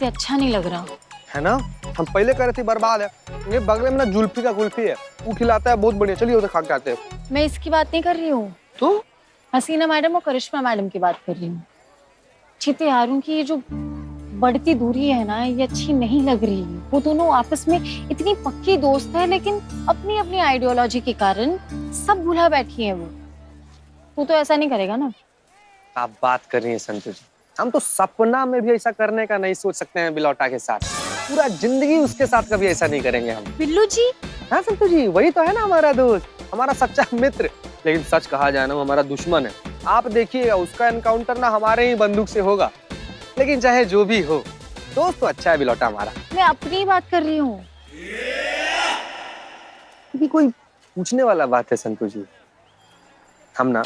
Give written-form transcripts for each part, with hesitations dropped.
ये अच्छा नहीं लग रहा है ना। हम पहले कह रहे थे बर्बाद है, ये बगल में ना जुल्फी का कुल्फी है, वो खिलाता है बहुत बढ़िया। चलिए उसे खा के आते हैं। मैं इसकी बात नहीं कर रही हूँ, तो हसीना मैडम और करिश्मा मैडम की बात कर रही हूँ। ठीक है यार, उनकी ये जो बढ़ती दूरी है ना, ये अच्छी नहीं लग रही। वो दोनों आपस में इतनी पक्की दोस्त है, लेकिन अपनी अपनी आइडियोलॉजी के कारण सब भुला बैठी है। वो तो ऐसा नहीं करेगा ना। आप बात कर रही हैं संतु जी, हम तो सपना में भी ऐसा करने का नहीं सोच सकते हैं बिलौटा के साथ। पूरा जिंदगी उसके साथ कभी ऐसा नहीं करेंगे हम। बिल्लू जी, हाँ संतु जी, वही तो है ना हमारा दोस्त, हमारा सच्चा मित्र। लेकिन सच कहा जाए ना, वो हमारा दुश्मन है। आप देखिएगा, उसका एनकाउंटर ना हमारे ही बंदूक से होगा। लेकिन चाहे जो भी हो, दोस्त तो अच्छा है बिलौटा हमारा। मैं अपनी बात कर रही हूँ। ये कोई पूछने वाला बात है संतु जी। हम ना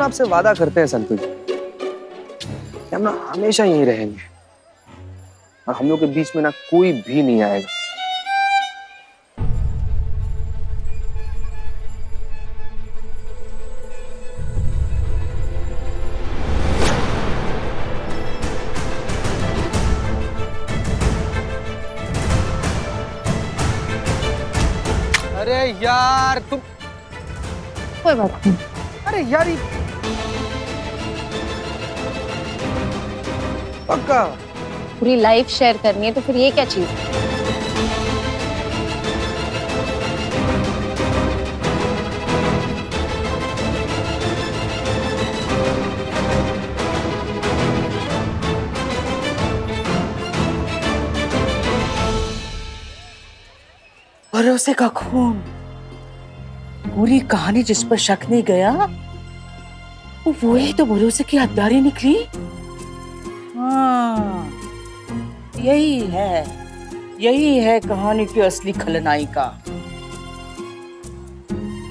आपसे वादा करते हैं संतु जी, कि हम ना हमेशा यहीं रहेंगे और हम लोग के बीच में ना कोई भी नहीं आएगा। अरे यार तुम, कोई बात नहीं। अरे यार पक्का पूरी लाइफ शेयर करनी है तो फिर ये क्या चीज है? भरोसे का खून, पूरी कहानी जिस पर शक नहीं गया वो ही तो भरोसे की हत्यारी निकली। हाँ, यही है कहानी की असली खलनायिका।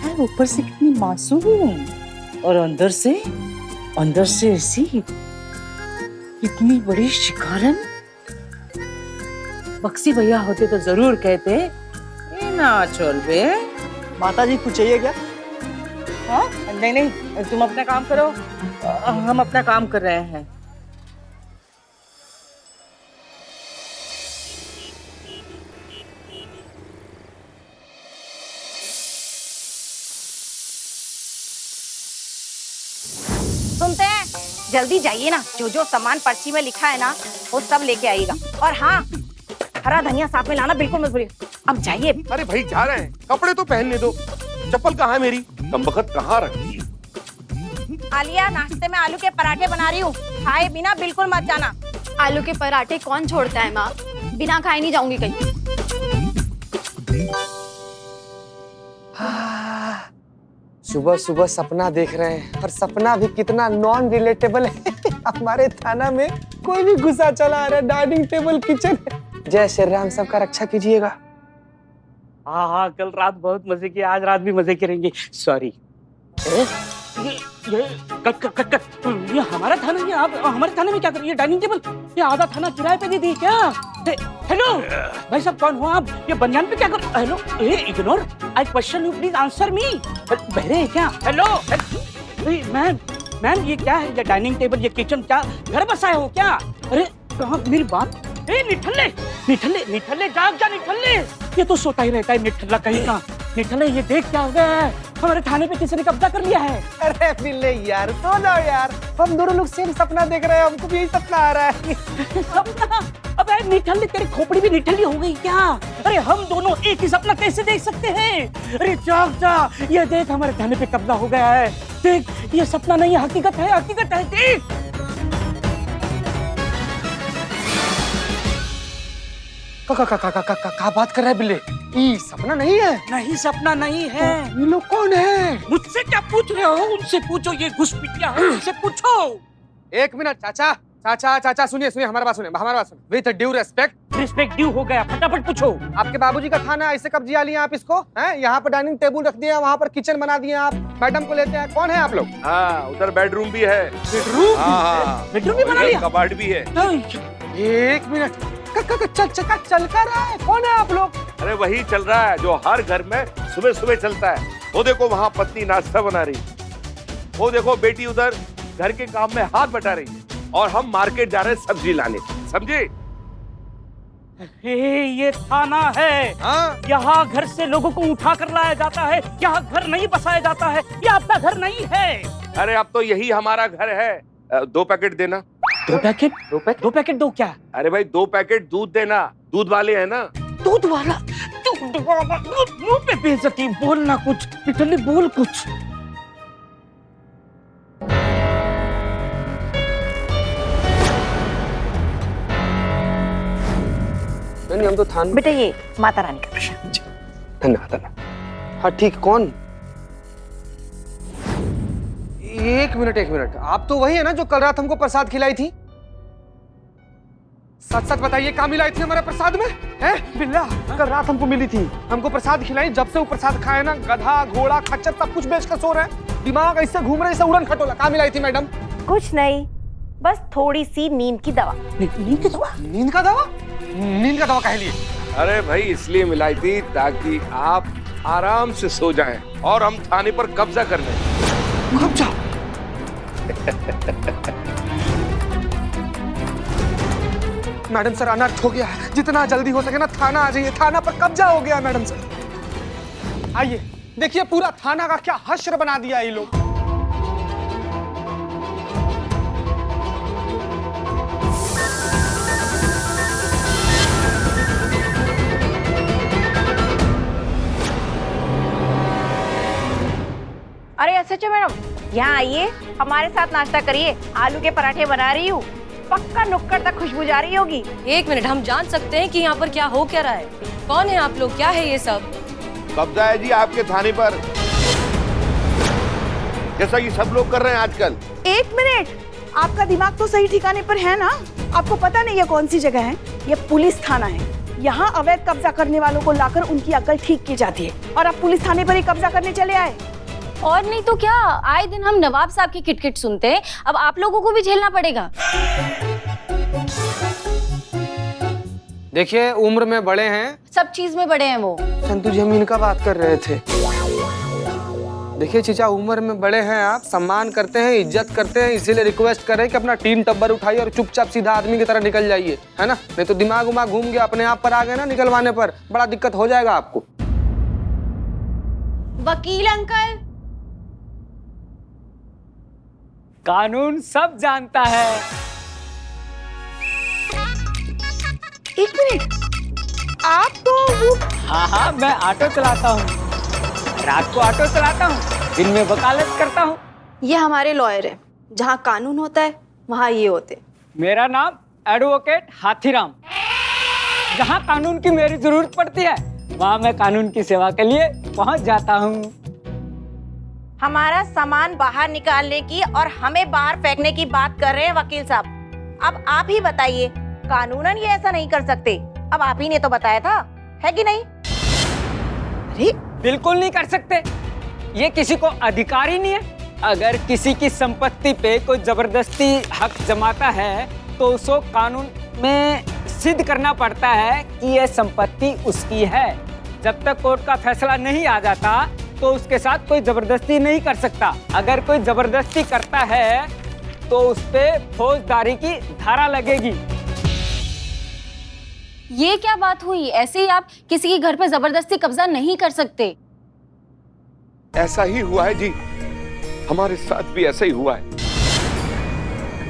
है ऊपर से कितनी मासूम और अंदर से ऐसी इतनी बड़ी शिकारन। बक्सी भैया होते तो जरूर कहते, ये ना चल बे। माता जी कुछ चाहिए क्या? हाँ? नहीं, तुम अपना काम करो, हम अपना काम कर रहे हैं। सुनते हैं, जल्दी जाइए ना। जो जो सामान पर्ची में लिखा है ना, वो सब लेके आइएगा। और हाँ, हरा धनिया साथ में लाना बिल्कुल मत भूलिए। अब जाइए। अरे भाई जा रहे हैं, कपड़े तो पहनने दो। चप्पल कहाँ है मेरी? कमबख्त कहाँ रखी है? आलिया, नाश्ते में आलू के पराठे बना रही हूँ, खाए बिना बिल्कुल मत जाना। आलू के पराठे कौन छोड़ता है माँ? बिना खाए नहीं जाऊंगी कहीं। सुबह सुबह सपना देख रहे हैं, और सपना भी कितना नॉन रिलेटेबल है। हमारे थाना में कोई भी घुसा चला आ रहा है, डाइनिंग टेबल किचन। जय श्री राम, सबका रक्षा कीजिएगा। हाँ, कल रात बहुत मजे किए, आज रात भी मजे करेंगे। सॉरी। ये ये हमारा थाना, ये आप हमारे थाने में क्या कर रही है? डाइनिंग टेबल ये आधा थाना किराए पे दे दी क्या? हेलो भाई साहब, कौन हो आप? ये बनियान पे क्या कर? Hello, ignore, I question you, please answer me. बहरे हैं क्या? हेलो मैम, ये क्या है? ये डाइनिंग टेबल, ये किचन, क्या घर बसाए हो क्या? अरे कहाँ मेरी बात? निठल्ले जाग जा निठल्ले। ये तो सोता ही रहता है निठल्ला कहीं का। निठल्ले, ये देख क्या हो गया है? हमारे थाने पे किसी ने कब्जा कर लिया है। अरे बिल्ले यार, सो जाओ यार, हम दोनों लोग सेम सपना देख रहे हैं, हमको भी यही सपना आ रहा है। सपना? अबे निठल्ले, तेरी खोपड़ी भी निठल्ली हो गई क्या? अरे हम दोनों एक ही सपना कैसे देख सकते हैं? अरे जाग जा, ये देख हमारे थाने पे कब्जा हो गया है। देख, ये सपना नहीं है, हकीकत है, देख। का बात कर रहा है बिल्ले? ये सपना नहीं है। नहीं, सपना नहीं है। ये लोग कौन है? मुझसे क्या पूछ रहे हो? उनसे पूछो, ये घुसपैठिया है, उनसे पूछो। एक मिनट चाचा, सुनिए, हमारी बात सुनिए। विथ ड्यू रिस्पेक्ट ड्यू हो गया, फटाफट पूछो। आपके बाबूजी का थाना, ऐसे कब जिया लिया आप इसको? हैं? यहाँ पर डाइनिंग टेबल रख दिया, वहाँ पर किचन बना दिया आप, मैडम को लेते हैं। कौन है आप लोग? हाँ, उधर बेडरूम भी है। बेडरूम? हाँ, बेडरूम भी बना लिया? कबाड़ भी है। एक मिनट, चल कर रहा है। कौन है आप लोग? अरे वही चल रहा है जो हर घर में सुबह सुबह चलता है। वो देखो वहाँ पत्नी नाश्ता बना रही, वो देखो बेटी उधर घर के काम में हाथ बटा रही है। और हम मार्केट जा रहे हैं सब्जी लाने, समझे? ये थाना है। हाँ यहाँ घर से लोगों को उठा कर लाया जाता है, यहाँ घर नहीं बसाया जाता है, ये आपका घर नहीं है। अरे अब तो यही हमारा घर है। 2 पैकेट देना। 2 पैकेट? 2 पैकेट दो क्या? अरे भाई 2 पैकेट दूध देना, दूध वाले हैं ना। दूध वाला? मुंह पे बेइज्जती, बोलना कुछ, इटली बोल कुछ। नहीं हम तो थान। बेटा ये माता रानी का प्रसाद। धन्यवाद धन्यवाद। हाँ ठीक, कौन? एक मिनट, आप तो वही है ना जो कल रात हमको प्रसाद खिलाई थी? सच सच बताइए, कहाँ मिलाई थी हमारे प्रसाद में? हैं? बिल्ला कल रात हमको मिली थी, हमको प्रसाद खिलाई। जब से वो प्रसाद खाए ना, गधा घोड़ा खच्चर सब कुछ बेच कर सो रहे हैं, दिमाग ऐसे घूम रहे, ऐसे उड़न खटोला। कहाँ मिलाई थी मैडम? कुछ नहीं, बस थोड़ी सी नींद की दवा। नींद की दवा? नींद का दवा? नींद का दवा कह लिए? अरे भाई इसलिए मिलाई थी ताकि आप आराम से सो जाएं और हम थाने पर कब्जा कर लें। कब्जा? मैडम सर अनर्थ हो गया है, जितना जल्दी हो सके ना थाना आ जाइए, थाना पर कब्जा हो गया मैडम सर। आइए देखिए, पूरा थाना का क्या हश्र बना दिया ये लोग। अरे एसएचओ मैडम, यहाँ आइए, हमारे साथ नाश्ता करिए। आलू के पराठे बना रही हूँ, पक्का नुक्कड़ तक खुशबू जा रही होगी। 1 मिनट, हम जान सकते हैं कि यहाँ पर क्या हो क्या रहा है? कौन है आप लोग, क्या है ये सब? कब्जा है जी आपके थाने पर, जैसा कि सब लोग कर रहे हैं आजकल। 1 मिनट, आपका दिमाग तो सही ठिकाने पर है ना? आपको पता नहीं ये कौन सी जगह है? ये पुलिस थाना है। यहाँ अवैध कब्जा करने वालों को लाकर उनकी अकल ठीक की जाती है, और आप पुलिस थाने पर ही कब्जा करने चले आए। और नहीं तो क्या, आए दिन हम नवाब साहब की किटकिट सुनते हैं, अब आप लोगों को भी झेलना पड़ेगा। देखिए उम्र में बड़े हैं, सब चीज में बड़े हैं वो। संतु जी हम इनका बात कर रहे थे। देखिए चीचा, उम्र में बड़े हैं आप, सम्मान करते हैं, इज्जत करते हैं, इसीलिए रिक्वेस्ट कर रहे हैं कि अपना टीन टब्बर उठाइए और चुपचाप सीधा आदमी की तरह निकल जाइए, है ना? नहीं तो दिमाग उमाग घूम गया, अपने आप पर आ गए ना निकलवाने पर, बड़ा दिक्कत हो जाएगा आपको। वकील अंकल, कानून सब जानता है। 1 मिनट, आप तो वो हाँ, मैं ऑटो चलाता हूँ, रात को ऑटो चलाता हूँ, दिन में वकालत करता हूँ। ये हमारे लॉयर है, जहाँ कानून होता है वहाँ ये होते। मेरा नाम एडवोकेट हाथीराम। जहाँ कानून की मेरी जरूरत पड़ती है, वहाँ मैं कानून की सेवा के लिए पहुँच जाता हूँ। हमारा सामान बाहर निकालने की और हमें बाहर फेंकने की बात कर रहे हैं वकील साहब। अब आप ही बताइए, कानूनन ये ऐसा नहीं कर सकते। अब आप ही ने तो बताया था, है कि नहीं? अरे बिल्कुल नहीं कर सकते, ये किसी को अधिकार ही नहीं है। अगर किसी की संपत्ति पे कोई जबरदस्ती हक जमाता है तो उसको कानून में सिद्ध करना पड़ता है कि यह संपत्ति उसकी है। जब तक कोर्ट का फैसला नहीं आ जाता तो उसके साथ कोई जबरदस्ती नहीं कर सकता। अगर कोई जबरदस्ती करता है तो उस पे फौजदारी की धारा लगेगी। ये क्या बात हुई? ऐसे ही आप किसी के घर पे जबरदस्ती कब्जा नहीं कर सकते। ऐसा ही हुआ है जी, हमारे साथ भी ऐसा ही हुआ है।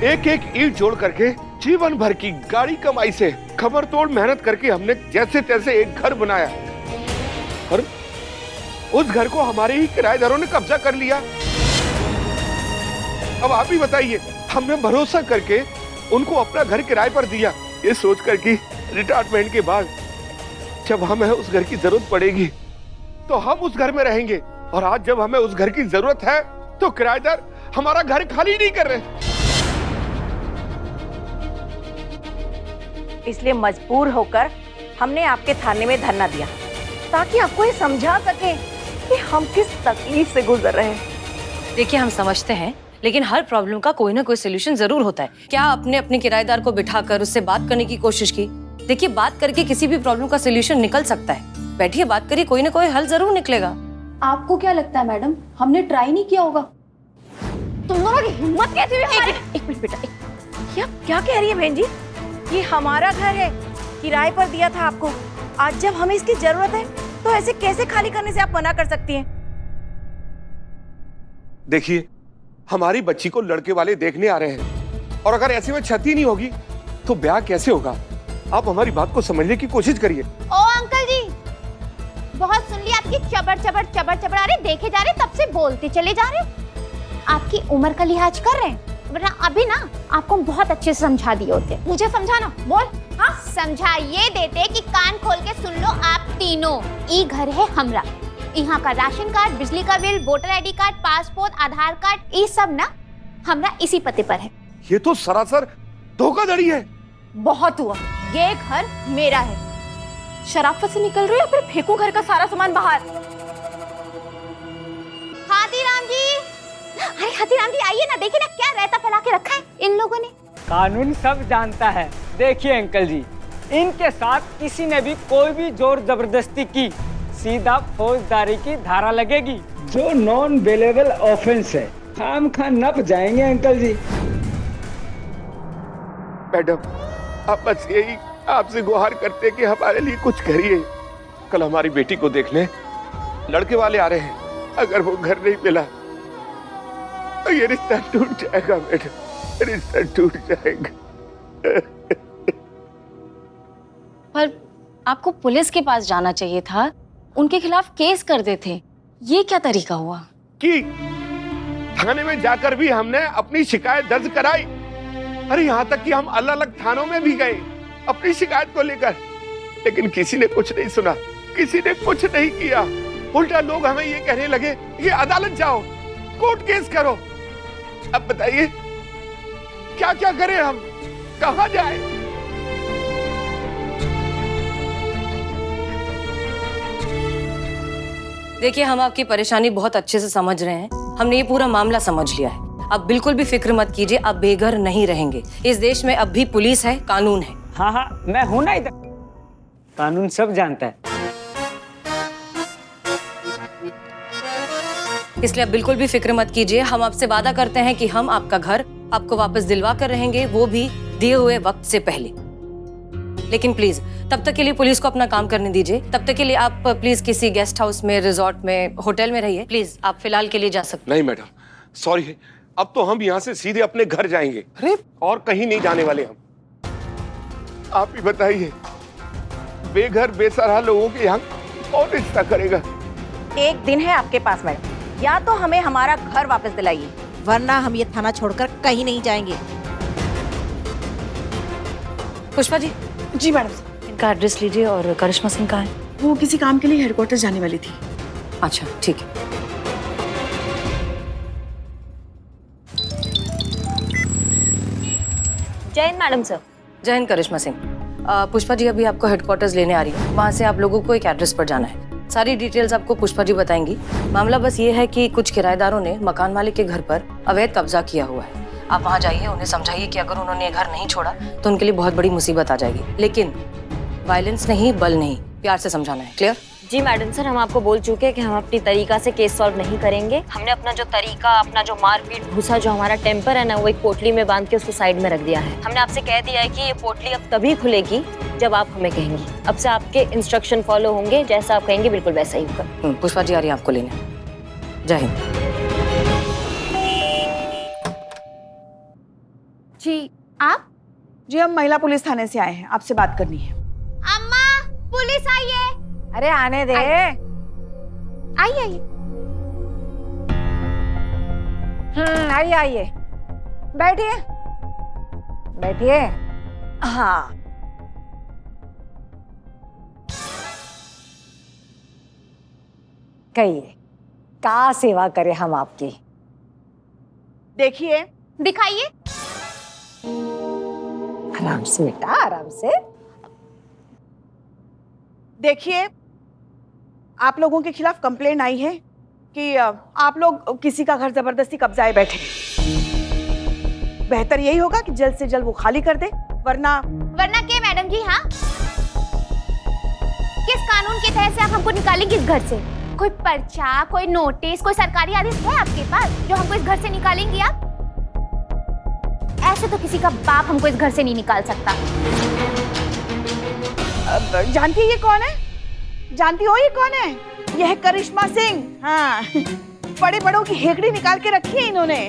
एक एक ईंट जोड़ करके जीवन भर की गाड़ी कमाई से खबर तोड़ मेहनत करके हमने जैसे तैसे एक घर बनाया, और उस घर को हमारे ही किराएदारों ने कब्जा कर लिया। अब आप ही बताइए, हमने भरोसा करके उनको अपना घर किराए पर दिया, ये सोच कर कि रिटायरमेंट के बाद जब हमें उस घर की जरूरत पड़ेगी तो हम उस घर में रहेंगे। और आज जब हमें उस घर की जरूरत है तो किराएदार हमारा घर खाली नहीं कर रहे। इसलिए मजबूर होकर हमने आपके थाने में धरना दिया, ताकि आपको ये समझा सके कि हम किस तकलीफ से गुजर रहे हैं। देखिए, हम समझते हैं, लेकिन हर प्रॉब्लम का कोई ना कोई सोल्यूशन जरूर होता है। क्या आपने अपने किराएदार को बिठाकर उससे बात करने की कोशिश की? देखिए, बात करके किसी भी प्रॉब्लम का सोल्यूशन निकल सकता है। बैठिए, बात करिए, कोई ना कोई हल जरूर निकलेगा। आपको क्या लगता है मैडम, हमने ट्राई नहीं किया होगा? तुम दोनों की हिम्मत कैसे हुई हमारे? एक मिनट बेटा, ये आप क्या कह रही है बहन जी? ये हमारा घर है, किराए पर दिया था आपको। आज जब हमें इसकी जरूरत है तो ऐसे कैसे खाली करने से आप मना कर सकती हैं? देखिए, हमारी बच्ची को लड़के वाले देखने आ रहे हैं और अगर ऐसे में क्षति नहीं होगी तो ब्याह कैसे होगा? आप हमारी बात को समझने की कोशिश करिए। ओ अंकल जी, बहुत सुन ली आपकी चबर चबर चबर चबर। अरे देखे जा रहे तब से बोलते चले जा रहे। आपकी उम्र का लिहाज कर रहे हैं, वरना अभी ना आपको बहुत अच्छे से समझा दिए होते। मुझे समझाना बोल। हाँ समझा ये देते कि कान खोल के सुन लो आप तीनों। ई घर है हमरा, यहाँ का राशन कार्ड, बिजली का bill, voter ID card, passport, Aadhaar card, ये सब ना हमरा इसी पते पर है। ये तो सरासर धोखाधड़ी है। बहुत हुआ, ये घर मेरा है। शराफत से निकल रहे हो, फिर फेंको घर का सारा सामान बाहर। हाथीराम जी, अरे हाथीराम जी आइए ना, देखिए ना क्या रायता फैला के रखा है इन लोगों ने। कानून सब जानता है। देखिए अंकल जी, इनके साथ किसी ने भी कोई भी जोर जबरदस्ती की, सीधा फौजदारी की धारा लगेगी, जो नॉन बेलेबल ऑफेंस है। खाम खा नप जाएंगे अंकल जी। मैडम, आप बस यही आपसे गुहार करते कि हमारे लिए कुछ करिए। कल हमारी बेटी को देखने लड़के वाले आ रहे हैं। अगर वो घर नहीं मिला तो ये रिश्ता टूट जाएगा मैडम, रिश्ता टूट जाएगा। पर आपको पुलिस के पास जाना चाहिए था, उनके खिलाफ केस कर देते। ये क्या तरीका हुआ? कि थाने में जाकर भी हमने अपनी शिकायत दर्ज कराई। अरे यहाँ तक कि हम अलग अलग थानों में भी गए अपनी शिकायत को लेकर, लेकिन किसी ने कुछ नहीं सुना, किसी ने कुछ नहीं किया। उल्टा लोग हमें ये कहने लगे कि अदालत जाओ, कोर्ट केस करो। अब बताइए क्या क्या करें हम, कहाँ जाएं? देखिए, हम आपकी परेशानी बहुत अच्छे से समझ रहे हैं। हमने ये पूरा मामला समझ लिया है। अब बिल्कुल भी फिक्र मत कीजिए, अब बेघर नहीं रहेंगे। इस देश में अब भी पुलिस है, कानून है। हाँ हाँ, मैं हूं ना इधर। कानून सब जानता है। इसलिए अब बिल्कुल भी फिक्र मत कीजिए। हम आपसे वादा करते हैं कि हम आपका घर आपको वापस दिलवा कर रहेंगे, वो भी दिए हुए वक्त से पहले। लेकिन प्लीज तब तक के लिए पुलिस को अपना काम करने दीजिए। तब तक के लिए आप प्लीज किसी गेस्ट हाउस में, रिजॉर्ट में, होटल में रहिए। प्लीज आप फिलहाल के लिए जा सकते। नहीं मैडम, सॉरी, अब तो हम यहाँ से सीधे अपने घर जाएंगे। अरे और कहीं नहीं जाने वाले हम। आप ही बताइए, बेघर बेसहारा लोगों के यहाँ कौन रिश्ता करेगा? एक दिन है आपके पास मैडम, या तो हमें हमारा घर वापस दिलाइए, वरना हम ये थाना छोड़कर कहीं नहीं जाएंगे। पुष्पा जी, जी मैडम। इनका एड्रेस लीजिए। और करिश्मा सिंह कहाँ है? वो किसी काम के लिए हेडक्वार्टर जाने वाली थी। अच्छा ठीक है। जय हिंद मैडम सर। जय हिंद करिश्मा सिंह। पुष्पा जी अभी आपको हेडक्वार्टर्स लेने आ रही है। वहाँ से आप लोगों को एक एड्रेस पर जाना है। सारी डिटेल्स आपको पुष्पा जी बताएंगी। मामला बस ये है कि कुछ किराएदारों ने मकान मालिक के घर पर अवैध कब्जा किया हुआ है। आप वहाँ जाइए, उन्हें समझाइए कि अगर उन्होंने ये घर नहीं छोड़ा तो उनके लिए बहुत बड़ी मुसीबत आ जाएगी। लेकिन वायलेंस नहीं, बल नहीं, प्यार से समझाना है। क्लियर? जी मैडम सर, हम आपको बोल चुके हैं कि हम अपनी तरीका से केस सॉल्व नहीं करेंगे। हमने अपना जो तरीका, अपना जो मारपीट, भूसा, जो हमारा टेम्पर है ना, वो एक पोटली में बांध के उसको साइड में रख दिया है। हमने आपसे कह दिया है कि ये पोटली अब तभी खुलेगी जब आप हमें कहेंगी। अब से आपके इंस्ट्रक्शन फॉलो होंगे, जैसा आप कहेंगे बिल्कुल वैसा ही होगा। पुष्पा जी आ रही है आपको लेने। जय हिंद। जी आप? जी हम महिला पुलिस थाने से आए हैं, आपसे बात करनी है। अम्मा पुलिस आई है। अरे आने दे। आइए आइए। आइए आइए, बैठिए बैठिए। हाँ, कहिए क्या सेवा करें हम आपकी? देखिए, दिखाइए। आराम से बेटा, आराम से। देखिए, आप लोगों के खिलाफ कंप्लेंट आई है कि आप लोग किसी का घर जबरदस्ती कब्जाए बैठे। बेहतर यही होगा कि जल्द से जल्द वो खाली कर दे, वरना के मैडम जी? हाँ, किस कानून के तहत से आप हमको निकालेंगे इस घर से? कोई पर्चा, कोई नोटिस, कोई सरकारी आदेश है आपके पास जो हमको इस घर से निकालेंगी आप? ऐसे तो किसी का बाप हमको इस घर से नहीं निकाल सकता। जानती है ये कौन है? जानती हो ये कौन है? ये है करिश्मा सिंह। हाँ, बड़े बड़ों की हेकड़ी निकाल के रखी है इन्होंने।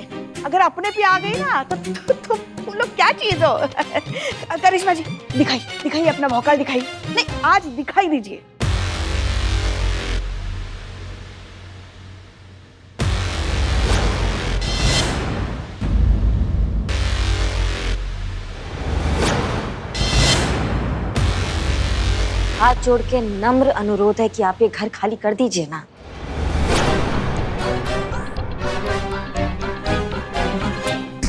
अगर अपने पे आ गई ना तो तुम लोग क्या चीज हो। करिश्मा जी दिखाइए अपना भौकाल दिखाइए। नहीं, आज दिखाई दीजिए। हाथ जोड़ के नम्र अनुरोध है कि आप ये घर खाली कर दीजिए ना।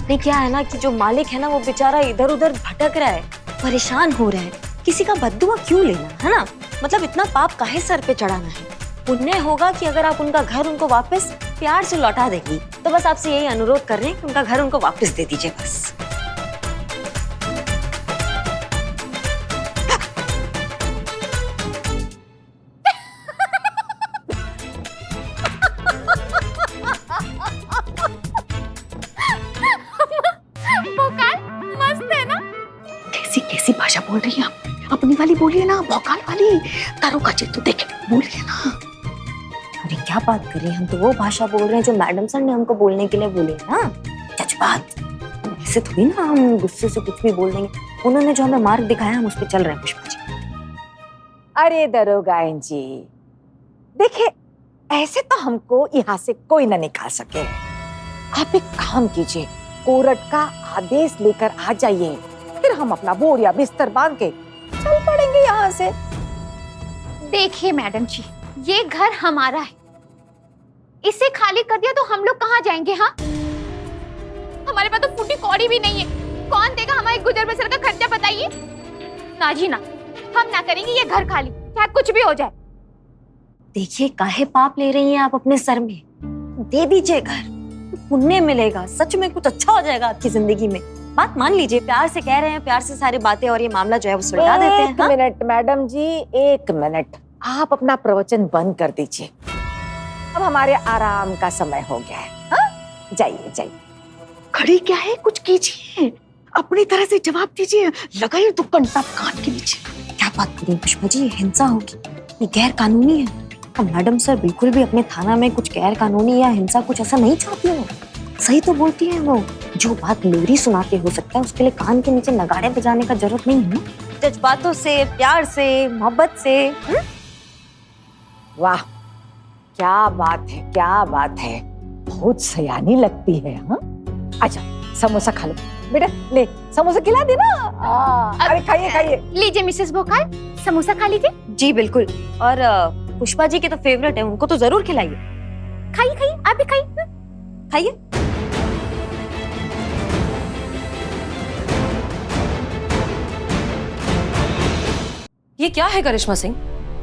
नहीं, क्या है ना कि जो मालिक है ना वो बेचारा इधर उधर भटक रहा है, परेशान हो रहा है। किसी का बद्दुआ क्यों लेना, है ना? मतलब इतना पाप काहे सर पे चढ़ाना है? पुण्य होगा कि अगर आप उनका घर उनको वापस प्यार से लौटा देगी। तो बस आपसे यही अनुरोध कर रहे हैं कि उनका घर उनको वापस दे दीजिए बस। कैसी भाषा बोल रही हैं आप? अपनी वाली बोलिए ना, भौकाल वाली। दारोगा जी तो देखे, बोलिए ना। अरे क्या बात कर रही हैं, हम तो वो भाषा बोल रहे हैं जो मैडम सर ने हमको बोलने के लिए बोली है ना। जज्बात ऐसे थोड़ी ना हम गुस्से से कुछ भी बोल देंगे। उन्होंने जो हमें मार्ग दिखाया हम उस पर चल रहे हैं पुष्पा जी। अरे दरोगा जी, देखिए ऐसे तो हमको यहाँ से कोई ना निकाल सके। आप एक काम कीजिए, कोर्ट का आदेश लेकर आ जाइए, फिर हम अपना बोरिया बिस्तर बांध के चल पड़ेंगे यहाँ से। देखिए मैडम जी, ये घर हमारा है। इसे खाली कर दिया तो हम लोग कहाँ जाएंगे? हाँ, हमारे पास तो फूटी कौड़ी भी नहीं है। कौन देगा हमारे गुजर बसर का खर्चा, बताइए? ना जी ना, हम ना करेंगे ये घर खाली, चाहे कुछ भी हो जाए। देखिए काहे पाप ले रही हैं आप अपने सर में? दे दीजिए घर, पुण्य मिलेगा, सच में कुछ अच्छा हो जाएगा आपकी जिंदगी में। बात मान लीजिए, प्यार से कह रहे हैं, प्यार से सारी बातें और ये मामला जो है वो सुलझा देते हैं। एक मिनट मैडम जी, एक मिनट, आप अपना प्रवचन बंद कर दीजिए। अब हमारे आराम का समय हो गया है। हाँ? जाइए जाइए। खड़ी क्या है, कुछ कीजिए, अपनी तरह से जवाब दीजिए। लगाइए तो कंटा कान के नीचे। क्या बात करें पुष्पा जी, हिंसा होगी, ये गैर कानूनी है। अब मैडम सर बिल्कुल भी अपने थाना में कुछ गैर कानूनी या हिंसा कुछ ऐसा नहीं चाहती है। सही तो बोलती है वो, जो बात लोरी सुना के हो सकता है उसके लिए कान के नीचे नगाड़े बजाने का जरूरत नहीं है ना। जज्बातों से, प्यार से, मोहब्बत से। वाह, क्या बात है, क्या बात है, बहुत सयानी लगती है। हाँ, अच्छा समोसा खा लो बेटा, ले समोसा खिला दे ना। अरे खाइए खाइए। लीजिए मिसेस भोकाल, समोसा खा लीजिए। जी बिल्कुल, और पुष्पा जी के तो फेवरेट है, उनको तो जरूर खिलाइए। खाइए खाइए, आप भी खाइए। खाइए। ये क्या है करिश्मा सिंह?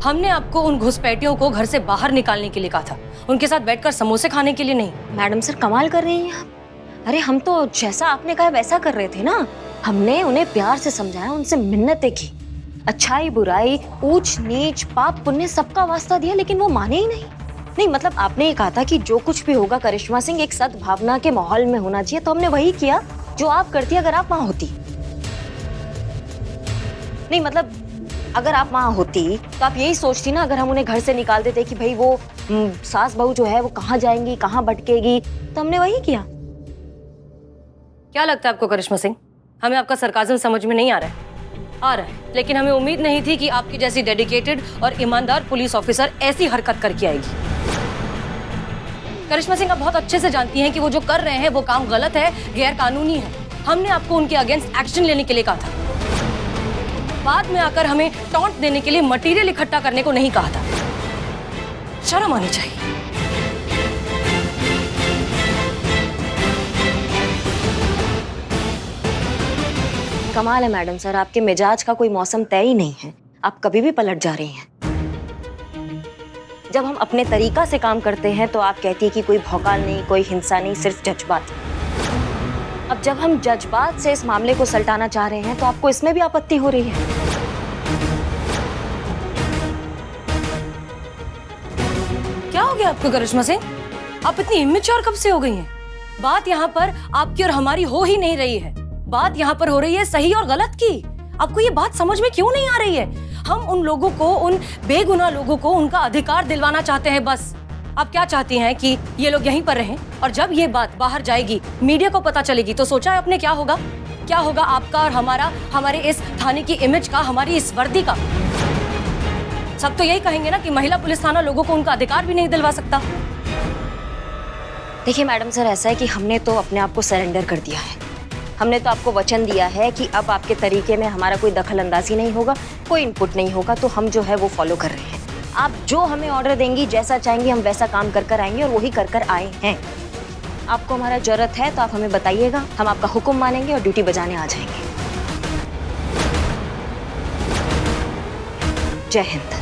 हमने आपको उन घुसपैठियों को घर से बाहर निकालने के लिए कहा था, उनके साथ बैठकर समोसे खाने के लिए नहीं। मैडम सर कमाल कर रही हैं आप। अरे हम तो जैसा आपने कहा वैसा कर रहे थे ना। हमने उन्हें प्यार से समझाया, उनसे मिन्नतें की, अच्छाई बुराई, ऊंच नीच, पाप पुण्य सबका वास्ता दिया, लेकिन वो माने ही नहीं। नहीं मतलब आपने ये कहा था कि जो कुछ भी होगा करिश्मा सिंह एक सद्भावना के माहौल में होना चाहिए, तो हमने वही किया जो आप करती अगर आप वहां होती। नहीं मतलब अगर आप वहां होती तो आप यही सोचती ना, अगर हम उन्हें घर से निकाल देते कि भाई वो सास बहू जो है वो कहाँ जाएंगी, कहाँ भटकेगी, तो हमने वही किया। क्या लगता है आपको करिश्मा सिंह, हमें आपका सरकाज़म समझ में नहीं आ रहा है? आ रहा है, लेकिन हमें उम्मीद नहीं थी कि आपकी जैसी डेडिकेटेड और ईमानदार पुलिस ऑफिसर ऐसी हरकत करके आएगी। करिश्मा सिंह आप बहुत अच्छे से जानती हैं कि वो जो कर रहे हैं वो काम गलत है, गैर कानूनी है। हमने आपको उनके अगेंस्ट एक्शन लेने के लिए कहा था, बाद में आकर हमें टॉन्ट देने के लिए मटेरियल इकट्ठा करने को नहीं कहा था। शर्म आनी चाहिए। कमाल है मैडम सर, आपके मिजाज का कोई मौसम तय ही नहीं है, आप कभी भी पलट जा रही हैं। जब हम अपने तरीका से काम करते हैं तो आप कहती है कि कोई भौकाल नहीं, कोई हिंसा नहीं, सिर्फ जज्बात। अब जब हम जज्बात से इस मामले को सल्टाना चाह रहे हैं तो आपको इसमें भी आपत्ति हो रही है। क्या हो गया आपको करिश्मा सिंह? आप इतनी इमेच्योर कब से हो गई हैं? बात यहाँ पर आपकी और हमारी हो ही नहीं रही है, बात यहाँ पर हो रही है सही और गलत की। आपको ये बात समझ में क्यों नहीं आ रही है? हम उन लोगों को, उन बेगुनाह लोगों को उनका अधिकार दिलवाना चाहते हैं बस। आप क्या चाहती हैं कि ये लोग यहीं पर रहें और जब ये बात बाहर जाएगी, मीडिया को पता चलेगी, तो सोचा है आपने क्या होगा? क्या होगा आपका और हमारा, हमारे इस थाने की इमेज का, हमारी इस वर्दी का? सब तो यही कहेंगे ना कि महिला पुलिस थाना लोगों को उनका अधिकार भी नहीं दिलवा सकता। देखिए मैडम सर, ऐसा है कि हमने तो अपने आप को सरेंडर कर दिया है। हमने तो आपको वचन दिया है कि अब आपके तरीके में हमारा कोई दखल अंदाजी नहीं होगा, कोई इनपुट नहीं होगा, तो हम जो है वो फॉलो कर रहे हैं। आप जो हमें ऑर्डर देंगी, जैसा चाहेंगी, हम वैसा काम कर कर आएंगे और वही कर कर आए हैं। आपको हमारा जरूरत है तो आप हमें बताइएगा, हम आपका हुक्म मानेंगे और ड्यूटी बजाने आ जाएंगे। जय हिंद।